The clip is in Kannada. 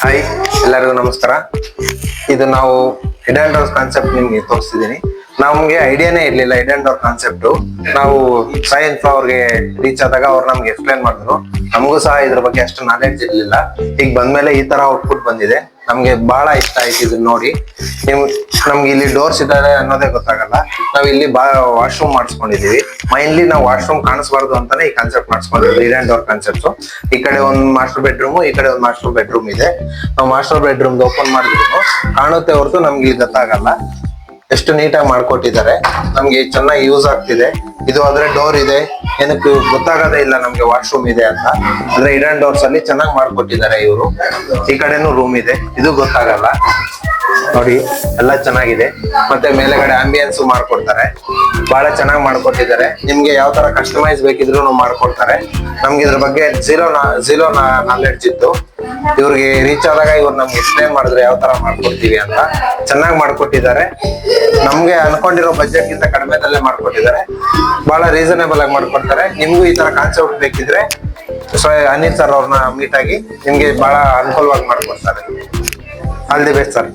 ಹಾಯ್, ಎಲ್ಲರಿಗೂ ನಮಸ್ಕಾರ. ಇದು ನಾವು ಹೆಡ್ ಅಂಡ್ ಡೋರ್ ಕಾನ್ಸೆಪ್ಟ್ ನಿಮ್ಗೆ ತೋರಿಸ್ತಿದ್ದೀನಿ. ನಮ್ಗೆ ಐಡಿಯಾನೇ ಇರ್ಲಿಲ್ಲ ಹೆಡ್ ಅಂಡ್ ಡೋರ್ ಕಾನ್ಸೆಪ್ಟ್. ನಾವು ಸೈನ್ಸ್ ಅವ್ರಿಗೆ ರೀಚ್ ಆದಾಗ ಅವ್ರು ನಮ್ಗೆ ಎಕ್ಸ್ಪ್ಲೈನ್ ಮಾಡಿದ್ರು. ನಮಗೂ ಸಹ ಇದ್ರ ಬಗ್ಗೆ ಅಷ್ಟು ನಾಲೆಡ್ಜ್ ಇರ್ಲಿಲ್ಲ. ಈಗ ಬಂದ್ಮೇಲೆ ಈ ತರ ಔಟ್ಪುಟ್ ಬಂದಿದೆ. ನಮ್ಗೆ ಬಹಳ ಇಷ್ಟ ಆಯ್ತು ಇದನ್ನ ನೋಡಿ. ನಮ್ಗೆ ಇಲ್ಲಿ ಡೋರ್ಸ್ ಇದಾವೆ ಅನ್ನೋದೇ ಗೊತ್ತಾಗಲ್ಲ. ನಾವ್ ಇಲ್ಲಿ ವಾಶ್ರೂಮ್ ಮಾಡಿಸ್ಕೊಂಡಿದೀವಿ. ಮೈನ್ಲಿ ನಾವು ವಾಶ್ರೂಮ್ ಕಾಣಿಸ್ಬಾರ್ದು ಅಂತಾನೆ ಈ ಕಾನ್ಸೆಪ್ಟ್ ಮಾಡಿಸ್ಕೊಂಡಿದ್ವಿ, ಹೆಡ್ ಅಂಡ್ ಡೋರ್ ಕಾನ್ಸೆಪ್ಟ್. ಈ ಕಡೆ ಒಂದು ಮಾಸ್ಟರ್ ಬೆಡ್ರೂಮ್, ಈ ಕಡೆ ಒಂದು ಮಾಸ್ಟರ್ ಬೆಡ್ರೂಮ್ ಇದೆ. ನಾವು ಮಾಸ್ಟರ್ ಬೆಡ್ರೂಮ್ ಓಪನ್ ಮಾಡಿದ್ರು ಕಾಣುತ್ತೆ ಹೊರತು ನಮ್ಗೆ ಇಲ್ಲಿ ಗೊತ್ತಾಗಲ್ಲ. ಎಷ್ಟು ನೀಟಾಗಿ ಮಾಡ್ಕೊಟ್ಟಿದ್ದಾರೆ, ನಮ್ಗೆ ಚೆನ್ನಾಗಿ ಯೂಸ್ ಆಗ್ತಿದೆ. ಇದು ಆದ್ರೆ ಡೋರ್ ಇದೆ, ಏನಕ್ಕೆ ಗೊತ್ತಾಗದೇ ಇಲ್ಲ ನಮ್ಗೆ ವಾಶ್ರೂಮ್ ಇದೆ ಅಂತ. ಆದ್ರೆ ಹೆಡ್ ಅಂಡ್ ಡೋರ್ಸ್ ಅಲ್ಲಿ ಚೆನ್ನಾಗಿ ಮಾಡ್ಕೊಟ್ಟಿದ್ದಾರೆ ಇವರು. ಈ ಕಡೆನೂ ರೂಮ್ ಇದೆ, ಇದು ಗೊತ್ತಾಗಲ್ಲ ನೋಡಿ. ಎಲ್ಲ ಚೆನ್ನಾಗಿದೆ. ಮತ್ತೆ ಮೇಲೆಗಡೆ ಆಂಬಿಯನ್ಸ್ ಮಾಡ್ಕೊಡ್ತಾರೆ, ಬಹಳ ಚೆನ್ನಾಗಿ ಮಾಡ್ಕೊಟ್ಟಿದ್ದಾರೆ. ನಿಮ್ಗೆ ಯಾವ ತರ ಕಸ್ಟಮೈಸ್ ಬೇಕಿದ್ರು ಮಾಡ್ಕೊಡ್ತಾರೆ. ನಮ್ಗೆ ಇದ್ರ ಬಗ್ಗೆ ಝೀರೋ ನಾಲೆಡ್ಜ್ ಇತ್ತು. ಇವ್ರಿಗೆ ರೀಚ್ ಆದಾಗ ಇವ್ರು ನಮ್ಗೆ ಎಕ್ಸ್ಪ್ಲೇನ್ ಮಾಡಿದ್ರೆ ಯಾವ ತರ ಮಾಡ್ಕೊಡ್ತೀವಿ ಅಂತ. ಚೆನ್ನಾಗಿ ಮಾಡ್ಕೊಟ್ಟಿದ್ದಾರೆ. ನಮ್ಗೆ ಅನ್ಕೊಂಡಿರೋ ಬಜೆಟ್ ಗಿಂತ ಕಡಿಮೆದಲ್ಲೇ ಮಾಡ್ಕೊಟ್ಟಿದ್ದಾರೆ. ಬಹಳ ರೀಸನೇಬಲ್ ಆಗಿ ಮಾಡ್ಕೊಡ್ತಾರೆ. ನಿಮ್ಗೂ ಈ ತರ ಕಾನ್ಸೆಪ್ಟ್ ಬೇಕಿದ್ರೆ ಅನಿಲ್ ಸರ್ ಅವ್ರನ್ನ ಮೀಟ್ ಆಗಿ ನಿಮ್ಗೆ ಬಹಳ ಅನುಕೂಲವಾಗಿ ಮಾಡ್ಕೊಡ್ತಾರೆ. All the best sir.